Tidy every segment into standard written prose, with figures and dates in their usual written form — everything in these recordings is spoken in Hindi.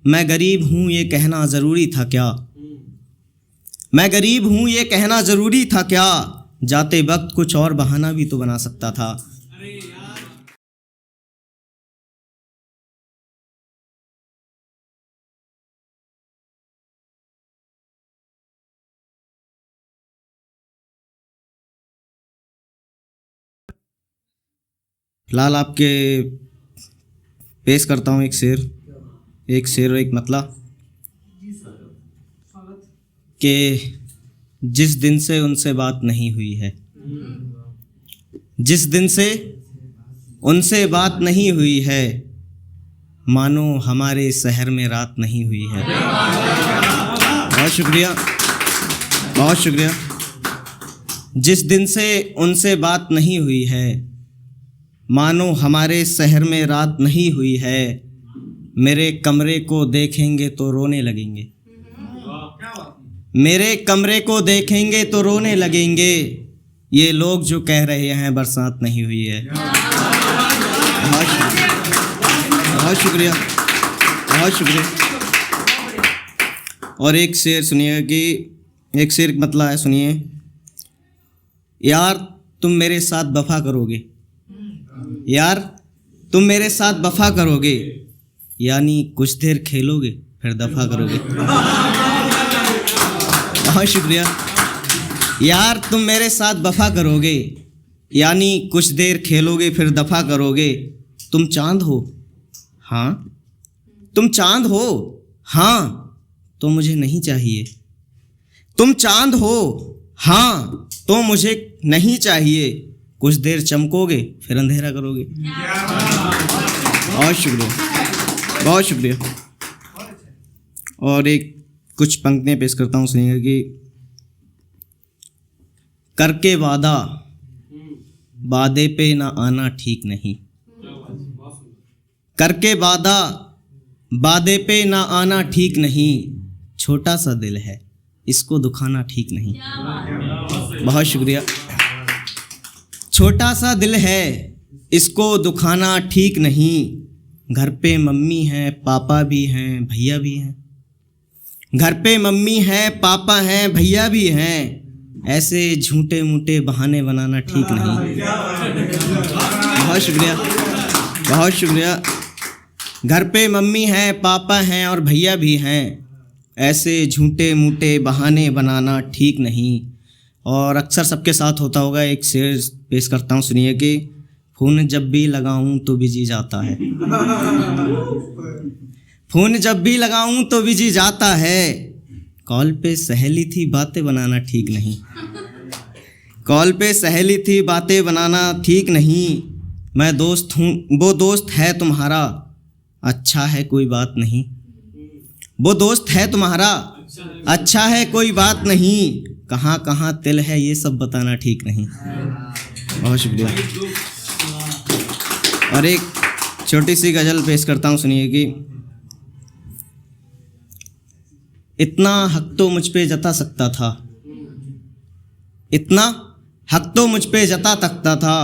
मैं गरीब हूँ ये कहना ज़रूरी था क्या। मैं गरीब हूँ ये कहना ज़रूरी था क्या। जाते वक्त कुछ और बहाना भी तो बना सकता था। फिलहाल आपके पेश करता हूँ एक शेर और एक मतला कि जिस दिन से उनसे बात नहीं हुई है, जिस दिन से उनसे बात नहीं हुई है, मानो हमारे शहर में रात नहीं हुई है। बहुत शुक्रिया, बहुत शुक्रिया। जिस दिन से उनसे बात नहीं हुई है, मानो हमारे शहर में रात नहीं हुई है। मेरे कमरे को देखेंगे तो रोने लगेंगे, मेरे कमरे को देखेंगे तो रोने लगेंगे। ये लोग जो कह रहे हैं बरसात नहीं हुई है। बहुत शुक्रिया, बहुत शुक्रिया, बहुत शुक्रिया। और एक शेर सुनिएगा कि एक शेर मतलब है, सुनिए। यार तुम मेरे साथ वफा करोगे, यार तुम मेरे साथ वफा करोगे, यानी कुछ देर खेलोगे फिर दफा करोगे। बहुत शुक्रिया। यार तुम मेरे साथ वफा करोगे, यानी कुछ देर खेलोगे फिर दफा करोगे। तुम चांद हो, हाँ तुम चांद हो, हाँ तो मुझे नहीं चाहिए। तुम चांद हो, हाँ तो मुझे नहीं चाहिए। कुछ देर चमकोगे फिर अंधेरा करोगे। बहुत शुक्रिया, बहुत शुक्रिया। और एक कुछ पंक्तियाँ पेश करता हूँ, सुनिएगा कि करके वादा वादे पे ना आना ठीक नहीं। करके वादा वादे पे ना आना ठीक नहीं। छोटा सा दिल है इसको दुखाना ठीक नहीं। बहुत शुक्रिया। छोटा सा दिल है इसको दुखाना ठीक नहीं। घर पे मम्मी हैं, पापा भी हैं, भैया भी हैं। घर पे मम्मी हैं, पापा हैं, भैया भी हैं। ऐसे झूठे मूठे बहाने बनाना ठीक नहीं। बहुत शुक्रिया, बहुत शुक्रिया। घर पे मम्मी हैं, पापा हैं और भैया भी हैं। ऐसे झूठे मूठे बहाने बनाना ठीक नहीं। और अक्सर सबके साथ होता होगा। एक शेर पेश करता हूँ, सुनिए कि फ़ोन जब भी लगाऊं तो बिजी जाता है। फ़ोन जब भी लगाऊं तो बिजी जाता है। कॉल पे सहेली थी बातें बनाना ठीक नहीं। कॉल पे सहेली थी बातें बनाना ठीक नहीं। मैं दोस्त हूँ, वो दोस्त है तुम्हारा, अच्छा है कोई बात नहीं। वो दोस्त है तुम्हारा, अच्छा है कोई बात नहीं। कहाँ कहाँ तिल है ये सब बताना ठीक नहीं। बहुत शुक्रिया। और एक छोटी सी गज़ल पेश करता हूँ, सुनिए कि इतना हक तो मुझ पे जता सकता था, इतना हक तो मुझ पे जता सकता था।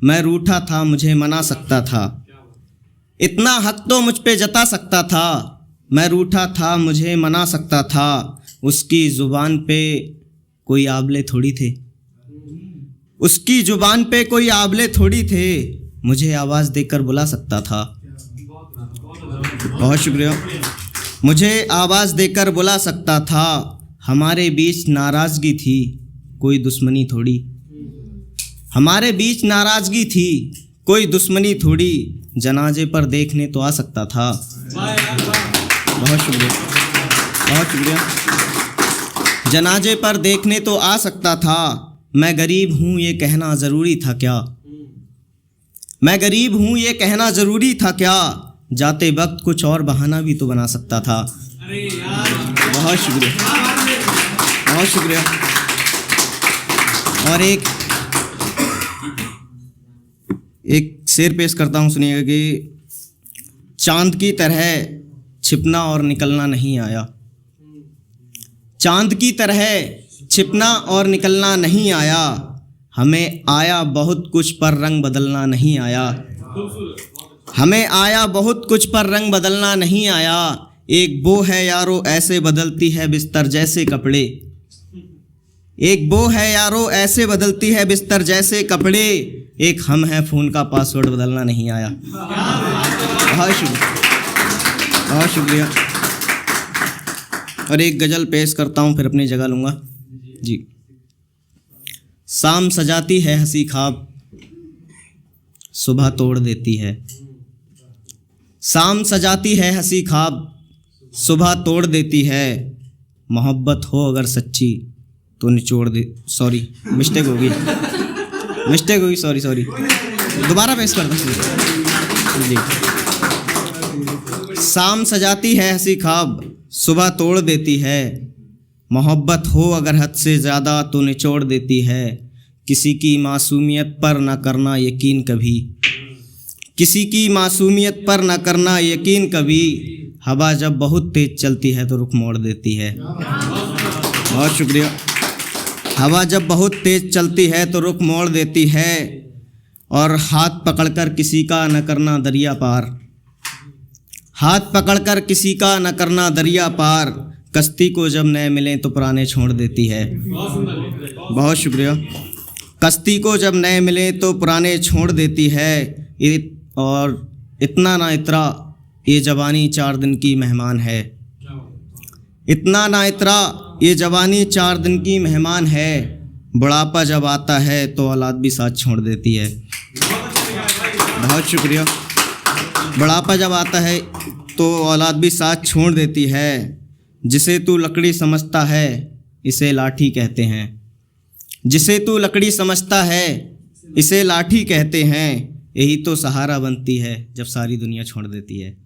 मैं रूठा था मुझे मना सकता था। इतना हक तो मुझ पे जता सकता था। मैं रूठा था मुझे मना सकता था। उसकी ज़ुबान पे कोई आबले थोड़ी थे, उसकी ज़ुबान पे कोई आबले थोड़ी थे। मुझे आवाज़ देकर बुला सकता था। बहुत शुक्रिया। मुझे आवाज़ देकर बुला सकता था। हमारे बीच नाराज़गी थी कोई दुश्मनी थोड़ी। हमारे बीच नाराज़गी थी कोई दुश्मनी थोड़ी। जनाजे पर देखने तो आ सकता था। बहुत शुक्रिया, बहुत शुक्रिया। जनाजे पर देखने तो आ सकता था। मैं गरीब हूँ ये कहना ज़रूरी था क्या। मैं गरीब हूँ ये कहना ज़रूरी था क्या। जाते वक्त कुछ और बहाना भी तो बना सकता था। बहुत शुक्रिया, बहुत शुक्रिया। और एक शेर पेश करता हूँ, सुनिएगा कि चांद की तरह छिपना और निकलना नहीं आया। चांद की तरह छिपना और निकलना नहीं आया। हमें आया बहुत कुछ पर रंग बदलना नहीं आया। हमें आया बहुत कुछ पर रंग बदलना नहीं आया। एक वो है यारो ऐसे बदलती है बिस्तर जैसे कपड़े, एक वो है यारो ऐसे बदलती है बिस्तर जैसे कपड़े, एक हम हैं फ़ोन का पासवर्ड बदलना नहीं आया। बहुत शुक्रिया, बहुत शुक्रिया। और एक गज़ल पेश करता हूँ, फिर अपनी जगह लूँगा जी। शाम सजाती है हंसी ख्वाब, सुबह तोड़ देती है। शाम सजाती है हंसी ख्वाब, सुबह तोड़ देती है। मोहब्बत हो अगर सच्ची तो निचोड़ दे, सॉरी मिस्टेक होगी, सॉरी दोबारा पेश करता हूँ जी। शाम सजाती है हंसी ख्वाब, सुबह तोड़ देती है। मोहब्बत हो अगर हद से ज़्यादा तो निचोड़ देती है। किसी की मासूमियत पर न करना यकीन कभी, किसी की मासूमियत पर न करना यकीन कभी। हवा जब बहुत तेज़ चलती है तो रुख मोड़ देती है। बहुत शुक्रिया। हवा जब बहुत तेज़ चलती है तो रुख मोड़ देती है। और हाथ पकड़कर किसी का न करना दरिया पार, हाथ पकड़कर किसी का न करना दरिया पार। कश्ती को जब नए मिलें तो पुराने छोड़ देती है। बहुत शुक्रिया। कश्ती को जब नए मिलें तो पुराने छोड़ देती है। और इतना ना इतरा ये जवानी 4 दिन की मेहमान है, इतना ना इतरा ये जवानी 4 दिन की मेहमान है। बुढ़ापा जब आता है तो औलाद भी साथ छोड़ देती है। बहुत शुक्रिया। बुढ़ापा जब आता है तो औलाद भी साथ छोड़ देती है। जिसे तू लकड़ी समझता है इसे लाठी कहते हैं, जिसे तू लकड़ी समझता है इसे लाठी कहते हैं। यही तो सहारा बनती है जब सारी दुनिया छोड़ देती है।